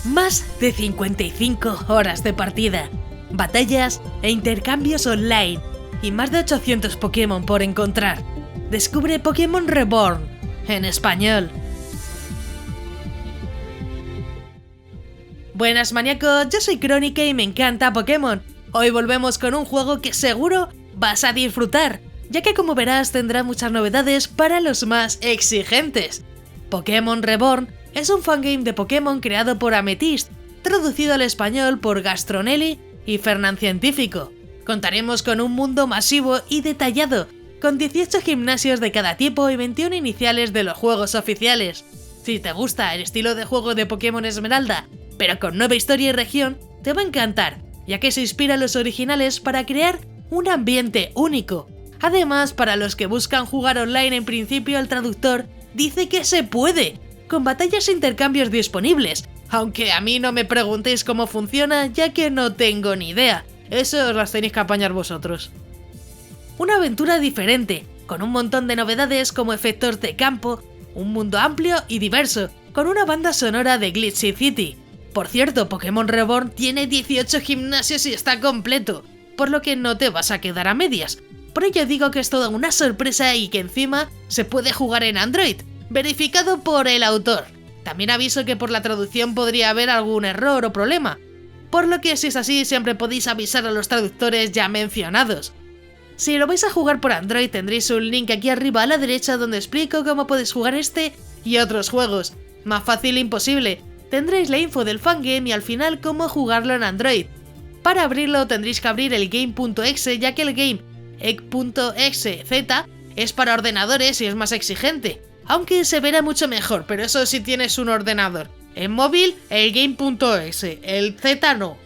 Más de 55 horas de partida, batallas e intercambios online y más de 800 Pokémon por encontrar. Descubre Pokémon Reborn en español. Buenas maníacos, yo soy Crónica y me encanta Pokémon. Hoy volvemos con un juego que seguro vas a disfrutar, ya que como verás tendrá muchas novedades para los más exigentes. Pokémon Reborn es un fangame de Pokémon creado por Amethyst, traducido al español por Gastronelli y Fernand Científico. Contaremos con un mundo masivo y detallado, con 18 gimnasios de cada tipo y 21 iniciales de los juegos oficiales. Si te gusta el estilo de juego de Pokémon Esmeralda, pero con nueva historia y región, te va a encantar, ya que se inspira en los originales para crear un ambiente único. Además, para los que buscan jugar online, en principio el traductor dice que se puede, con batallas e intercambios disponibles, aunque a mí no me preguntéis cómo funciona, ya que no tengo ni idea, eso os las tenéis que apañar vosotros. Una aventura diferente, con un montón de novedades como efectos de campo, un mundo amplio y diverso, con una banda sonora de Glitchy City. Por cierto, Pokémon Reborn tiene 18 gimnasios y está completo, por lo que no te vas a quedar a medias. Por ello digo que es toda una sorpresa y que encima se puede jugar en Android, verificado por el autor. También aviso que por la traducción podría haber algún error o problema, por lo que si es así siempre podéis avisar a los traductores ya mencionados. Si lo vais a jugar por Android tendréis un link aquí arriba a la derecha donde explico cómo podéis jugar este y otros juegos. Más fácil imposible, tendréis la info del fangame y al final cómo jugarlo en Android. Para abrirlo tendréis que abrir el game.exe, ya que el game egg.exe es para ordenadores y es más exigente, aunque se verá mucho mejor, pero eso si tienes un ordenador. En móvil el game.exe, el Z no,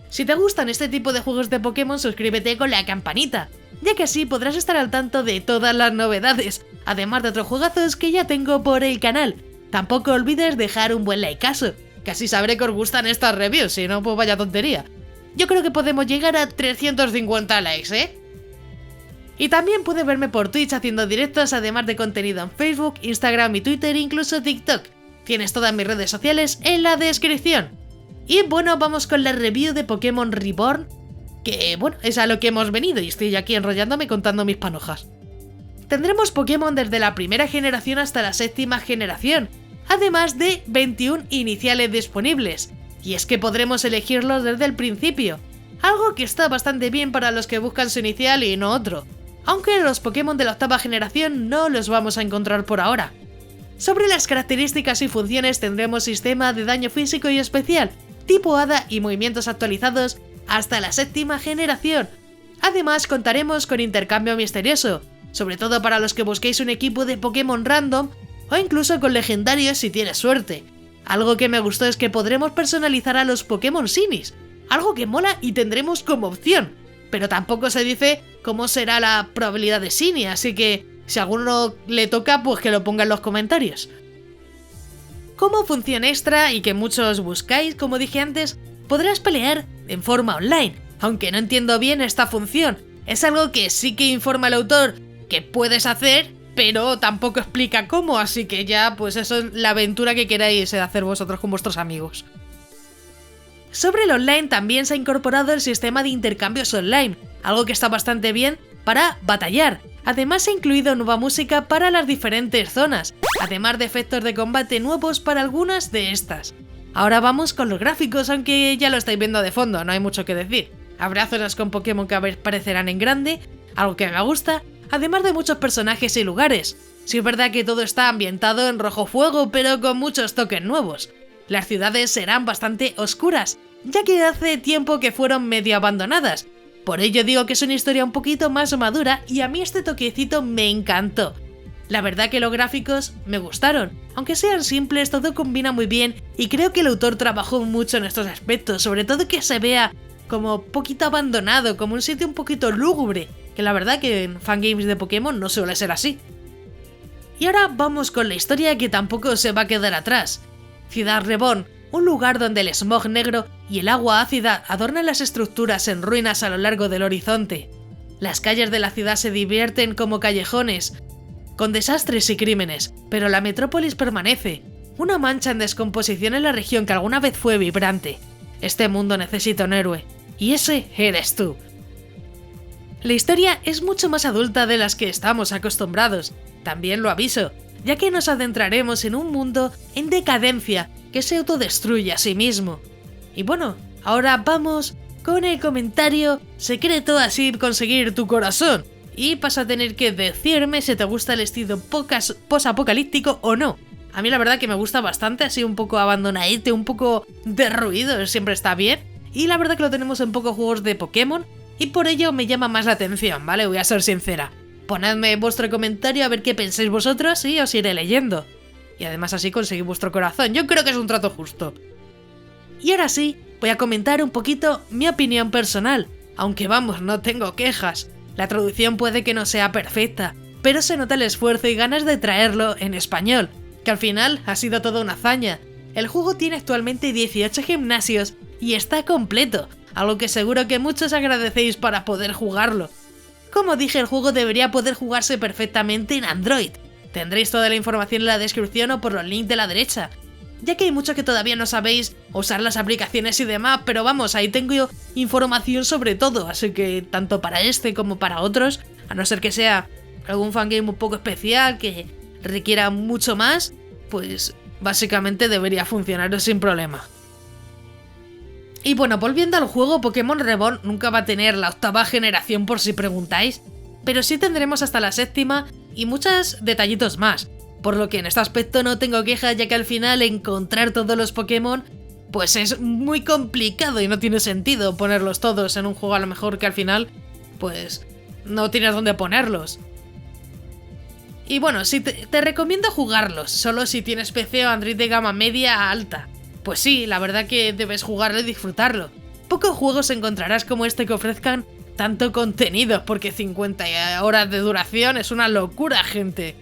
Si te gustan este tipo de juegos de Pokémon, suscríbete con la campanita, ya que así podrás estar al tanto de todas las novedades, además de otros juegazos que ya tengo por el canal. Tampoco olvides dejar un buen likeazo, que así sabré que os gustan estas reviews, si no pues vaya tontería. Yo creo que podemos llegar a 350 likes, Y también puedes verme por Twitch haciendo directos, además de contenido en Facebook, Instagram y Twitter, incluso TikTok. Tienes todas mis redes sociales en la descripción. Y bueno, vamos con la review de Pokémon Reborn, que bueno, es a lo que hemos venido y estoy aquí enrollándome contando mis panojas. Tendremos Pokémon desde la primera generación hasta la séptima generación, además de 21 iniciales disponibles, y es que podremos elegirlos desde el principio, algo que está bastante bien para los que buscan su inicial y no otro, aunque los Pokémon de la octava generación no los vamos a encontrar por ahora. Sobre las características y funciones tendremos sistema de daño físico y especial, tipo hada y movimientos actualizados hasta la séptima generación. Además contaremos con intercambio misterioso, sobre todo para los que busquéis un equipo de Pokémon random o incluso con legendarios si tienes suerte. Algo que me gustó es que podremos personalizar a los Pokémon Shinies, algo que mola y tendremos como opción, pero tampoco se dice cómo será la probabilidad de Shiny, así que si a alguno le toca pues que lo ponga en los comentarios. Como función extra y que muchos buscáis, como dije antes, podrás pelear en forma online, aunque no entiendo bien esta función, es algo que sí que informa el autor que puedes hacer, pero tampoco explica cómo, así que ya pues eso es la aventura que queráis hacer vosotros con vuestros amigos. Sobre el online también se ha incorporado el sistema de intercambios online, algo que está bastante bien para batallar. Además se ha incluido nueva música para las diferentes zonas, además de efectos de combate nuevos para algunas de estas. Ahora vamos con los gráficos, aunque ya lo estáis viendo de fondo, no hay mucho que decir. Habrá zonas con Pokémon que aparecerán en grande, algo que me gusta, además de muchos personajes y lugares. Sí es verdad que todo está ambientado en rojo fuego, pero con muchos toques nuevos. Las ciudades serán bastante oscuras, ya que hace tiempo que fueron medio abandonadas. Por ello digo que es una historia un poquito más madura y a mí este toquecito me encantó. La verdad que los gráficos me gustaron, aunque sean simples todo combina muy bien y creo que el autor trabajó mucho en estos aspectos, sobre todo que se vea como poquito abandonado, como un sitio un poquito lúgubre, que la verdad que en fangames de Pokémon no suele ser así. Y ahora vamos con la historia que tampoco se va a quedar atrás. Ciudad Reborn, un lugar donde el smog negro y el agua ácida adornan las estructuras en ruinas a lo largo del horizonte. Las calles de la ciudad se divierten como callejones, con desastres y crímenes, pero la metrópolis permanece. una mancha en descomposición en la región que alguna vez fue vibrante. Este mundo necesita un héroe, y ese eres tú. La historia es mucho más adulta de las que estamos acostumbrados, también lo aviso, ya que nos adentraremos en un mundo en decadencia que se autodestruye a sí mismo. Y bueno, ahora vamos con el comentario secreto así conseguir tu corazón, y vas a tener que decirme si te gusta el estilo post-apocalíptico o no. A mí la verdad que me gusta bastante, así un poco abandonadito, un poco de ruido, siempre está bien, y la verdad que lo tenemos en pocos juegos de Pokémon, y por ello me llama más la atención, ¿vale? Voy a ser sincera. Ponedme vuestro comentario a ver qué pensáis vosotros y os iré leyendo. Y además así conseguí vuestro corazón. Yo creo que es un trato justo. Y ahora sí, voy a comentar un poquito mi opinión personal. Aunque vamos, no tengo quejas. La traducción puede que no sea perfecta, pero se nota el esfuerzo y ganas de traerlo en español, que al final ha sido toda una hazaña. El juego tiene actualmente 18 gimnasios y está completo, algo que seguro que muchos agradecéis para poder jugarlo. Como dije, el juego debería poder jugarse perfectamente en Android. Tendréis toda la información en la descripción o por los links de la derecha, ya que hay muchos que todavía no sabéis usar las aplicaciones y demás, pero vamos, ahí tengo yo información sobre todo, así que tanto para este como para otros, a no ser que sea algún fangame un poco especial que requiera mucho más, pues básicamente debería funcionar sin problema. Y bueno, volviendo al juego, Pokémon Reborn nunca va a tener la 8ª generación por si preguntáis, pero sí tendremos hasta la 7ª y muchos detallitos más, por lo que en este aspecto no tengo quejas, ya que al final encontrar todos los Pokémon pues es muy complicado y no tiene sentido ponerlos todos en un juego a lo mejor que al final pues no tienes dónde ponerlos. Y bueno, sí te recomiendo jugarlos, solo si tienes PC o Android de gama media a alta. Pues sí, la verdad que debes jugarlo y disfrutarlo. Pocos juegos encontrarás como este que ofrezcan tanto contenido, porque 50 horas de duración es una locura, gente.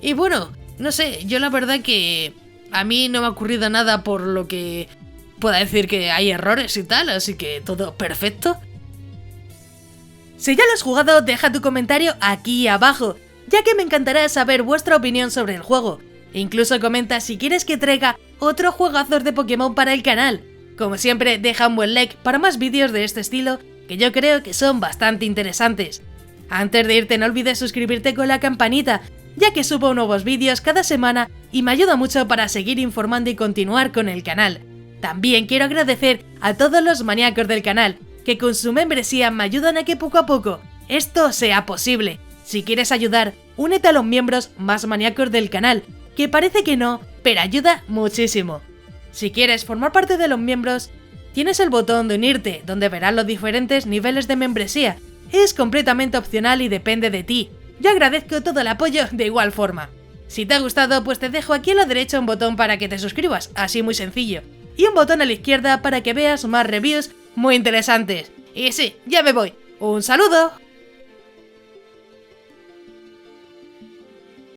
Y bueno, no sé, yo la verdad que a mí no me ha ocurrido nada por lo que pueda decir que hay errores y tal, así que todo perfecto. Si ya lo has jugado, deja tu comentario aquí abajo, ya que me encantará saber vuestra opinión sobre el juego. E incluso comenta si quieres que traiga otros juegazos de Pokémon para el canal. Como siempre, deja un buen like para más vídeos de este estilo, que yo creo que son bastante interesantes. Antes de irte no olvides suscribirte con la campanita, ya que subo nuevos vídeos cada semana y me ayuda mucho para seguir informando y continuar con el canal. También quiero agradecer a todos los maníacos del canal, que con su membresía me ayudan a que poco a poco esto sea posible. Si quieres ayudar, únete a los miembros más maníacos del canal, que parece que no, pero ayuda muchísimo. Si quieres formar parte de los miembros, tienes el botón de unirte, donde verás los diferentes niveles de membresía. Es completamente opcional y depende de ti. Yo agradezco todo el apoyo de igual forma. Si te ha gustado, pues te dejo aquí a la derecha un botón para que te suscribas, así muy sencillo. Y un botón a la izquierda para que veas más reviews muy interesantes. Y sí, ya me voy. ¡Un saludo!